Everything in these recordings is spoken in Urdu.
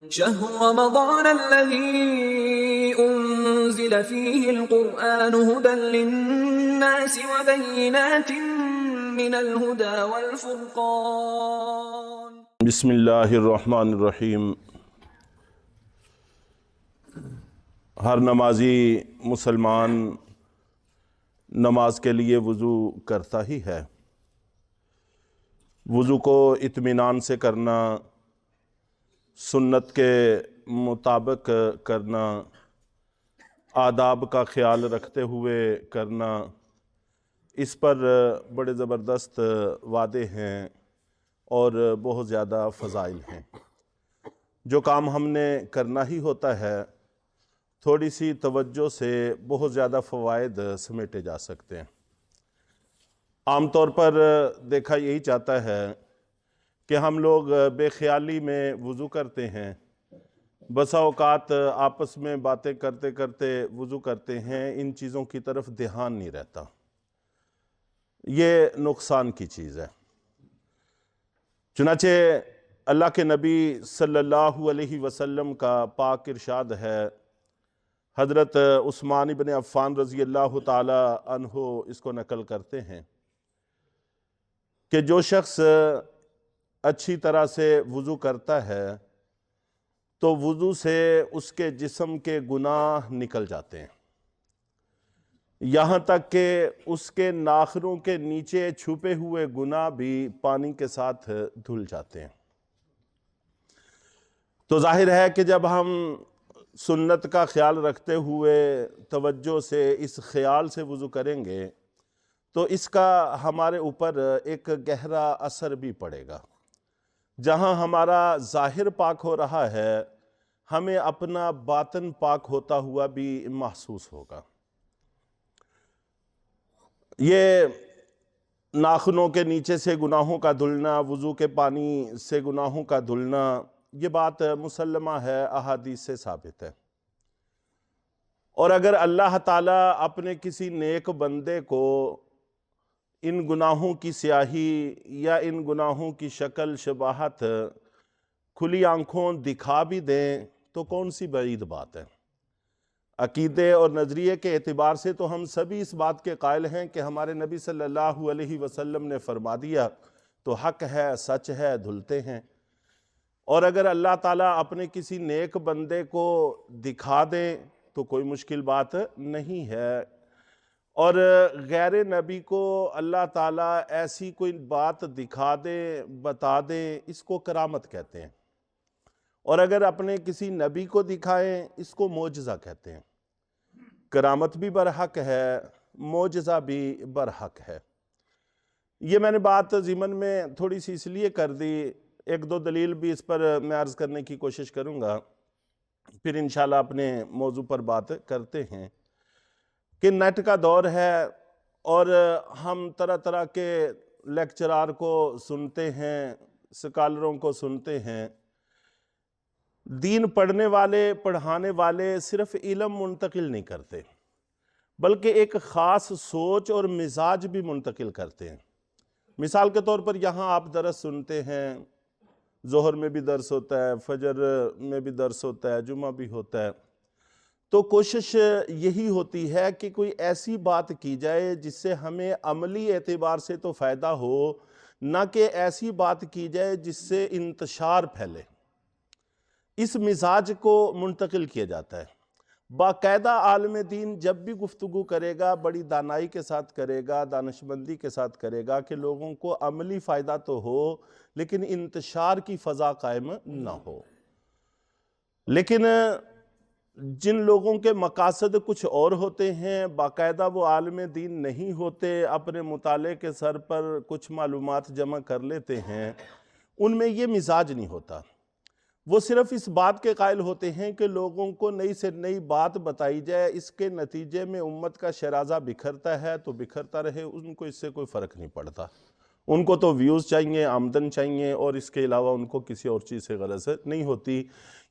شهر رمضان الذي أنزل فيه القرآن هدى للناس وبينات من الهدى والفرقان بسم اللہ الرحمن الرحیم۔ ہر نمازی مسلمان نماز کے لیے وضو کرتا ہی ہے۔ وضو کو اطمینان سے کرنا، سنت کے مطابق کرنا، آداب کا خیال رکھتے ہوئے کرنا، اس پر بڑے زبردست وعدے ہیں اور بہت زیادہ فضائل ہیں۔ جو کام ہم نے کرنا ہی ہوتا ہے، تھوڑی سی توجہ سے بہت زیادہ فوائد سمیٹے جا سکتے ہیں۔ عام طور پر دیکھا یہی چاہتا ہے کہ ہم لوگ بے خیالی میں وضو کرتے ہیں، بسا اوقات آپس میں باتیں کرتے کرتے وضو کرتے ہیں، ان چیزوں کی طرف دھیان نہیں رہتا۔ یہ نقصان کی چیز ہے۔ چنانچہ اللہ کے نبی صلی اللہ علیہ وسلم کا پاک ارشاد ہے، حضرت عثمان بن عفان رضی اللہ تعالی عنہ اس کو نقل کرتے ہیں کہ جو شخص اچھی طرح سے وضو کرتا ہے تو وضو سے اس کے جسم کے گناہ نکل جاتے ہیں، یہاں تک کہ اس کے ناخنوں کے نیچے چھپے ہوئے گناہ بھی پانی کے ساتھ دھل جاتے ہیں۔ تو ظاہر ہے کہ جب ہم سنت کا خیال رکھتے ہوئے توجہ سے اس خیال سے وضو کریں گے تو اس کا ہمارے اوپر ایک گہرا اثر بھی پڑے گا۔ جہاں ہمارا ظاہر پاک ہو رہا ہے، ہمیں اپنا باطن پاک ہوتا ہوا بھی محسوس ہوگا۔ یہ ناخنوں کے نیچے سے گناہوں کا دھلنا، وضو کے پانی سے گناہوں کا دھلنا، یہ بات مسلمہ ہے، احادیث سے ثابت ہے۔ اور اگر اللہ تعالیٰ اپنے کسی نیک بندے کو ان گناہوں کی سیاہی یا ان گناہوں کی شکل شباہت کھلی آنکھوں دکھا بھی دیں تو کون سی بعید بات ہے۔ عقیدے اور نظریے کے اعتبار سے تو ہم سبھی اس بات کے قائل ہیں کہ ہمارے نبی صلی اللہ علیہ وسلم نے فرما دیا تو حق ہے، سچ ہے، دھلتے ہیں۔ اور اگر اللہ تعالیٰ اپنے کسی نیک بندے کو دکھا دیں تو کوئی مشکل بات نہیں ہے۔ اور غیر نبی کو اللہ تعالیٰ ایسی کوئی بات دکھا دے، بتا دے، اس کو کرامت کہتے ہیں۔ اور اگر اپنے کسی نبی کو دکھائیں، اس کو معجزہ کہتے ہیں۔ کرامت بھی برحق ہے، معجزہ بھی برحق ہے۔ یہ میں نے بات ضمن میں تھوڑی سی اس لیے کر دی، ایک دو دلیل بھی اس پر میں عرض کرنے کی کوشش کروں گا، پھر انشاءاللہ اپنے موضوع پر بات کرتے ہیں کہ نیٹ کا دور ہے اور ہم طرح طرح کے لیکچرار کو سنتے ہیں، سکالروں کو سنتے ہیں۔ دین پڑھنے والے، پڑھانے والے صرف علم منتقل نہیں کرتے بلکہ ایک خاص سوچ اور مزاج بھی منتقل کرتے ہیں۔ مثال کے طور پر یہاں آپ درس سنتے ہیں، ظہر میں بھی درس ہوتا ہے، فجر میں بھی درس ہوتا ہے، جمعہ بھی ہوتا ہے، تو کوشش یہی ہوتی ہے کہ کوئی ایسی بات کی جائے جس سے ہمیں عملی اعتبار سے تو فائدہ ہو، نہ کہ ایسی بات کی جائے جس سے انتشار پھیلے۔ اس مزاج کو منتقل کیا جاتا ہے۔ باقاعدہ عالم دین جب بھی گفتگو کرے گا، بڑی دانائی کے ساتھ کرے گا، دانشمندی کے ساتھ کرے گا کہ لوگوں کو عملی فائدہ تو ہو لیکن انتشار کی فضا قائم نہ ہو۔ لیکن جن لوگوں کے مقاصد کچھ اور ہوتے ہیں، باقاعدہ وہ عالم دین نہیں ہوتے، اپنے مطالعے کے سر پر کچھ معلومات جمع کر لیتے ہیں، ان میں یہ مزاج نہیں ہوتا۔ وہ صرف اس بات کے قائل ہوتے ہیں کہ لوگوں کو نئی سے نئی بات بتائی جائے، اس کے نتیجے میں امت کا شرازہ بکھرتا ہے تو بکھرتا رہے، ان کو اس سے کوئی فرق نہیں پڑتا۔ ان کو تو ویوز چاہیے، آمدن چاہیے، اور اس کے علاوہ ان کو کسی اور چیز سے غرض نہیں ہوتی۔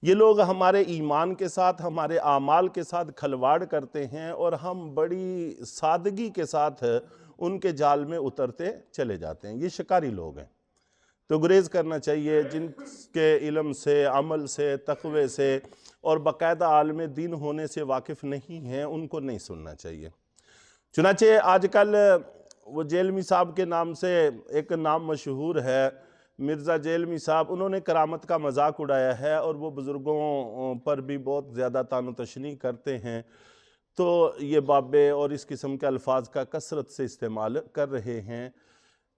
یہ لوگ ہمارے ایمان کے ساتھ، ہمارے اعمال کے ساتھ کھلواڑ کرتے ہیں اور ہم بڑی سادگی کے ساتھ ان کے جال میں اترتے چلے جاتے ہیں۔ یہ شکاری لوگ ہیں۔ تو گریز کرنا چاہیے. جن کے علم سے، عمل سے، تقوی سے اور باقاعدہ عالم دین ہونے سے واقف نہیں ہیں ان کو نہیں سننا چاہیے. چنانچہ آج کل وہ جیلمی صاحب کے نام سے ایک نام مشہور ہے، مرزا جیلمی صاحب، انہوں نے کرامت کا مذاق اڑایا ہے اور وہ بزرگوں پر بھی بہت زیادہ طعن و تشنیع کرتے ہیں. تو یہ بابے اور اس قسم کے الفاظ کا کثرت سے استعمال کر رہے ہیں،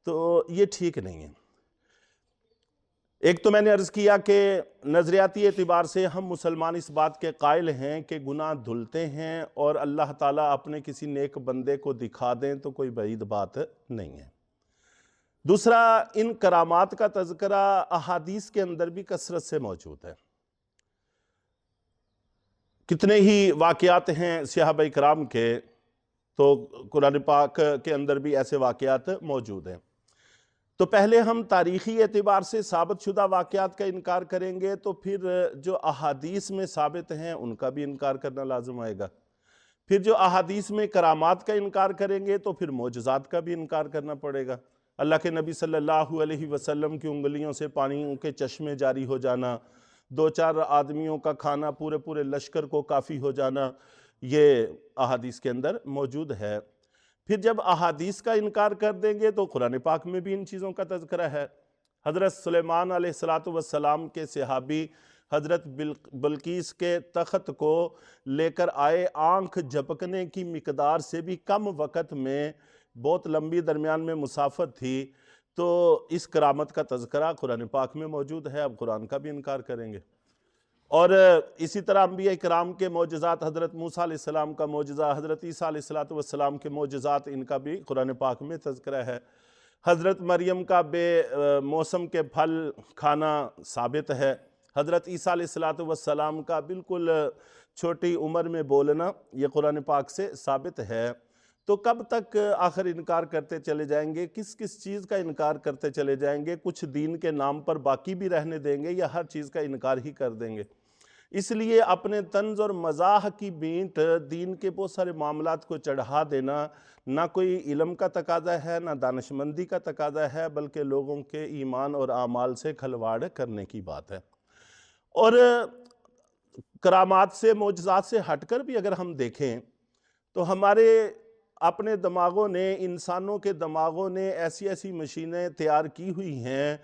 تو یہ ٹھیک نہیں ہے. ایک تو میں نے عرض کیا کہ نظریاتی اعتبار سے ہم مسلمان اس بات کے قائل ہیں کہ گناہ دھلتے ہیں اور اللہ تعالیٰ اپنے کسی نیک بندے کو دکھا دیں تو کوئی بعید بات نہیں ہے. دوسرا، ان کرامات کا تذکرہ احادیث کے اندر بھی کثرت سے موجود ہے. کتنے ہی واقعات ہیں صحابہ کرام کے، تو قرآن پاک کے اندر بھی ایسے واقعات موجود ہیں. تو پہلے ہم تاریخی اعتبار سے ثابت شدہ واقعات کا انکار کریں گے تو پھر جو احادیث میں ثابت ہیں ان کا بھی انکار کرنا لازم آئے گا. پھر جو احادیث میں کرامات کا انکار کریں گے تو پھر معجزات کا بھی انکار کرنا پڑے گا. اللہ کے نبی صلی اللہ علیہ وسلم کی انگلیوں سے پانیوں کے چشمے جاری ہو جانا، 2-4 آدمیوں کا کھانا پورے لشکر کو کافی ہو جانا، یہ احادیث کے اندر موجود ہے. پھر جب احادیث کا انکار کر دیں گے تو قرآن پاک میں بھی ان چیزوں کا تذکرہ ہے. حضرت سلیمان علیہ السلام کے صحابی حضرت بلقیس کے تخت کو لے کر آئے، آنکھ جھپکنے کی مقدار سے بھی کم وقت میں، بہت لمبی درمیان میں مسافت تھی. تو اس کرامت کا تذکرہ قرآن پاک میں موجود ہے، اب قرآن کا بھی انکار کریں گے. اور اسی طرح انبیاء کرام کے معجزات، حضرت موسیٰ علیہ السلام کا معجزہ، حضرت عیسیٰ علیہ السلام کے معجزات، ان کا بھی قرآن پاک میں تذکرہ ہے. حضرت مریم کا بے موسم کے پھل کھانا ثابت ہے. حضرت عیسیٰ علیہ السلام کا بالکل چھوٹی عمر میں بولنا، یہ قرآن پاک سے ثابت ہے. تو کب تک آخر انکار کرتے چلے جائیں گے؟ کس چیز کا انکار کرتے چلے جائیں گے؟ کچھ دین کے نام پر باقی بھی رہنے دیں گے یا ہر چیز کا انکار ہی کر دیں گے؟ اس لیے اپنے طنز اور مزاح کی بینٹ دین کے بہت سارے معاملات کو چڑھا دینا نہ کوئی علم کا تقاضا ہے، نہ دانشمندی کا تقاضا ہے، بلکہ لوگوں کے ایمان اور اعمال سے کھلواڑ کرنے کی بات ہے. اور کرامات سے، معجزات سے ہٹ کر بھی اگر ہم دیکھیں تو ہمارے اپنے دماغوں نے، انسانوں کے دماغوں نے ایسی مشینیں تیار کی ہوئی ہیں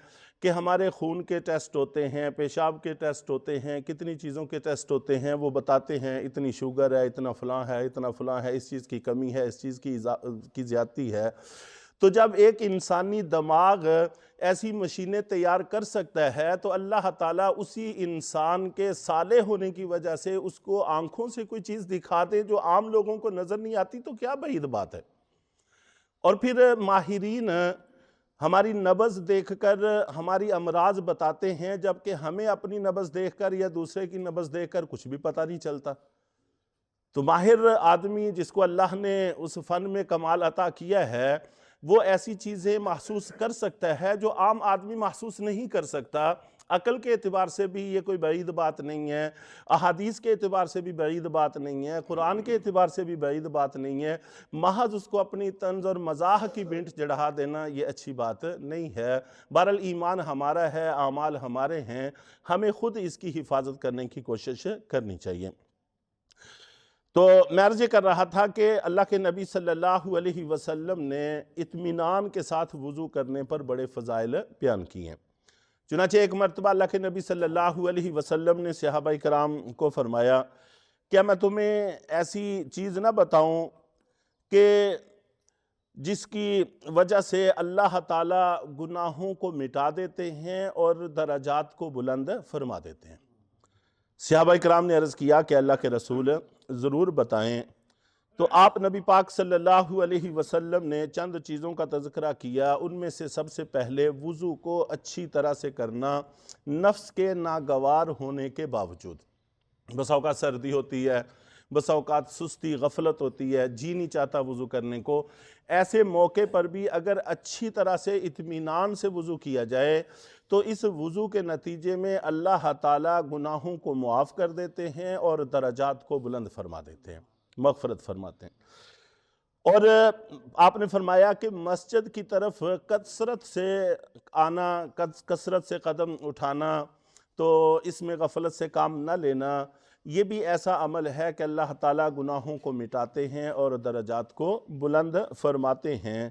کہ ہمارے خون کے ٹیسٹ ہوتے ہیں، پیشاب کے ٹیسٹ ہوتے ہیں، کتنی چیزوں کے ٹیسٹ ہوتے ہیں، وہ بتاتے ہیں اتنی شوگر ہے، اتنا فلاں ہے، اتنا فلاں ہے، اس چیز کی کمی ہے، اس چیز کی زیادتی ہے. تو جب ایک انسانی دماغ ایسی مشینیں تیار کر سکتا ہے تو اللہ تعالیٰ اسی انسان کے صالح ہونے کی وجہ سے اس کو آنکھوں سے کوئی چیز دکھا دے جو عام لوگوں کو نظر نہیں آتی، تو کیا بعید بات ہے. اور پھر ماہرین ہماری نبض دیکھ کر ہماری امراض بتاتے ہیں، جبکہ ہمیں اپنی نبض دیکھ کر یا دوسرے کی نبض دیکھ کر کچھ بھی پتہ نہیں چلتا. تو ماہر آدمی جس کو اللہ نے اس فن میں کمال عطا کیا ہے، وہ ایسی چیزیں محسوس کر سکتا ہے جو عام آدمی محسوس نہیں کر سکتا. عقل کے اعتبار سے بھی یہ کوئی بعید بات نہیں ہے، احادیث کے اعتبار سے بھی بعید بات نہیں ہے، قرآن کے اعتبار سے بھی بعید بات نہیں ہے. محض اس کو اپنی طنز اور مزاح کی بینٹ چڑھا دینا یہ اچھی بات نہیں ہے. بہرحال ایمان ہمارا ہے، اعمال ہمارے ہیں، ہمیں خود اس کی حفاظت کرنے کی کوشش کرنی چاہیے. تو میں عرض کر رہا تھا کہ اللہ کے نبی صلی اللہ علیہ وسلم نے اطمینان کے ساتھ وضو کرنے پر بڑے فضائل بیان کیے ہیں. چنانچہ ایک مرتبہ اللہ کے نبی صلی اللہ علیہ وسلم نے صحابہ کرام کو فرمایا، کیا میں تمہیں ایسی چیز نہ بتاؤں کہ جس کی وجہ سے اللہ تعالیٰ گناہوں کو مٹا دیتے ہیں اور درجات کو بلند فرما دیتے ہیں؟ صحابہ کرام نے عرض کیا کہ اللہ کے رسول ضرور بتائیں. تو آپ نبی پاک صلی اللہ علیہ وسلم نے چند چیزوں کا تذکرہ کیا. ان میں سے سب سے پہلے وضو کو اچھی طرح سے کرنا، نفس کے ناگوار ہونے کے باوجود. بس اوقات سردی ہوتی ہے، بس اوقات سستی، غفلت ہوتی ہے، جی نہیں چاہتا وضو کرنے کو. ایسے موقع پر بھی اگر اچھی طرح سے اطمینان سے وضو کیا جائے تو اس وضو کے نتیجے میں اللہ تعالیٰ گناہوں کو معاف کر دیتے ہیں اور درجات کو بلند فرما دیتے ہیں، مغفرت فرماتے ہیں. اور آپ نے فرمایا کہ مسجد کی طرف کثرت سے آنا، کثرت سے قدم اٹھانا، تو اس میں غفلت سے کام نہ لینا، یہ بھی ایسا عمل ہے کہ اللہ تعالیٰ گناہوں کو مٹاتے ہیں اور درجات کو بلند فرماتے ہیں۔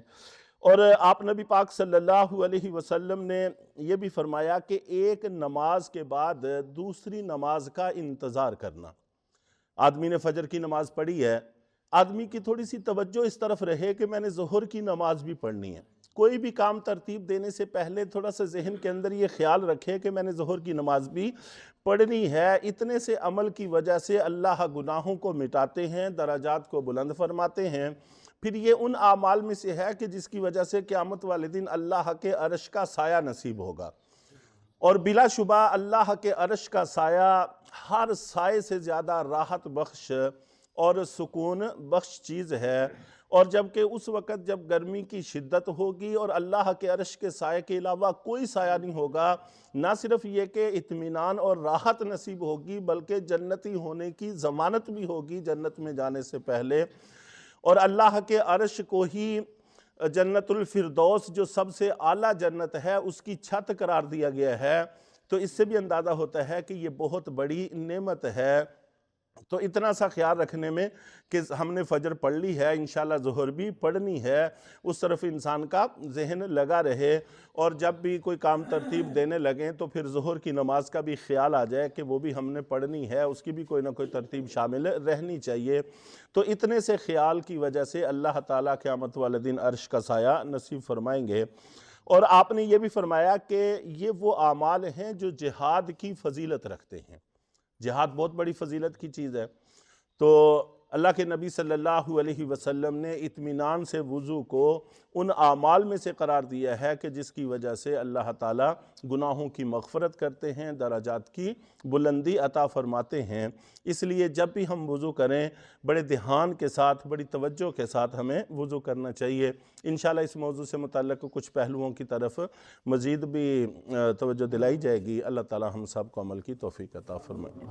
اور آپ نبی پاک صلی اللہ علیہ وسلم نے یہ بھی فرمایا کہ ایک نماز کے بعد دوسری نماز کا انتظار کرنا۔ آدمی نے فجر کی نماز پڑھی ہے، آدمی کی تھوڑی سی توجہ اس طرف رہے کہ میں نے ظہر کی نماز بھی پڑھنی ہے، کوئی بھی کام ترتیب دینے سے پہلے تھوڑا سا ذہن کے اندر یہ خیال رکھے کہ میں نے ظہر کی نماز بھی پڑھنی ہے۔ اتنے سے عمل کی وجہ سے اللہ گناہوں کو مٹاتے ہیں، درجات کو بلند فرماتے ہیں۔ پھر یہ ان اعمال میں سے ہے کہ جس کی وجہ سے قیامت والے دن اللہ کے عرش کا سایہ نصیب ہوگا، اور بلا شبہ اللہ کے عرش کا سایہ ہر سائے سے زیادہ راحت بخش اور سکون بخش چیز ہے۔ اور جبکہ اس وقت جب گرمی کی شدت ہوگی اور اللہ کے عرش کے سائے کے علاوہ کوئی سایہ نہیں ہوگا، نہ صرف یہ کہ اطمینان اور راحت نصیب ہوگی بلکہ جنتی ہونے کی ضمانت بھی ہوگی جنت میں جانے سے پہلے۔ اور اللہ کے عرش کو ہی جنت الفردوس جو سب سے اعلیٰ جنت ہے اس کی چھت قرار دیا گیا ہے، تو اس سے بھی اندازہ ہوتا ہے کہ یہ بہت بڑی نعمت ہے۔ تو اتنا سا خیال رکھنے میں کہ ہم نے فجر پڑھ لی ہے، انشاءاللہ ظہر بھی پڑھنی ہے، اس طرف انسان کا ذہن لگا رہے، اور جب بھی کوئی کام ترتیب دینے لگیں تو پھر ظہر کی نماز کا بھی خیال آ جائے کہ وہ بھی ہم نے پڑھنی ہے، اس کی بھی کوئی نہ کوئی ترتیب شامل رہنی چاہیے۔ تو اتنے سے خیال کی وجہ سے اللہ تعالیٰ قیامت والے دن عرش کا سایہ نصیب فرمائیں گے۔ اور آپ نے یہ بھی فرمایا کہ یہ وہ اعمال ہیں جو جہاد کی فضیلت رکھتے ہیں۔ جہاد بہت بڑی فضیلت کی چیز ہے، تو اللہ کے نبی صلی اللہ علیہ وسلم نے اطمینان سے وضو کو ان اعمال میں سے قرار دیا ہے کہ جس کی وجہ سے اللہ تعالیٰ گناہوں کی مغفرت کرتے ہیں، درجات کی بلندی عطا فرماتے ہیں۔ اس لیے جب بھی ہم وضو کریں بڑے دھیان کے ساتھ، بڑی توجہ کے ساتھ ہمیں وضو کرنا چاہیے۔ انشاءاللہ اس موضوع سے متعلق کچھ پہلوؤں کی طرف مزید بھی توجہ دلائی جائے گی۔ اللہ تعالیٰ ہم سب کو عمل کی توفیق عطا فرمائے۔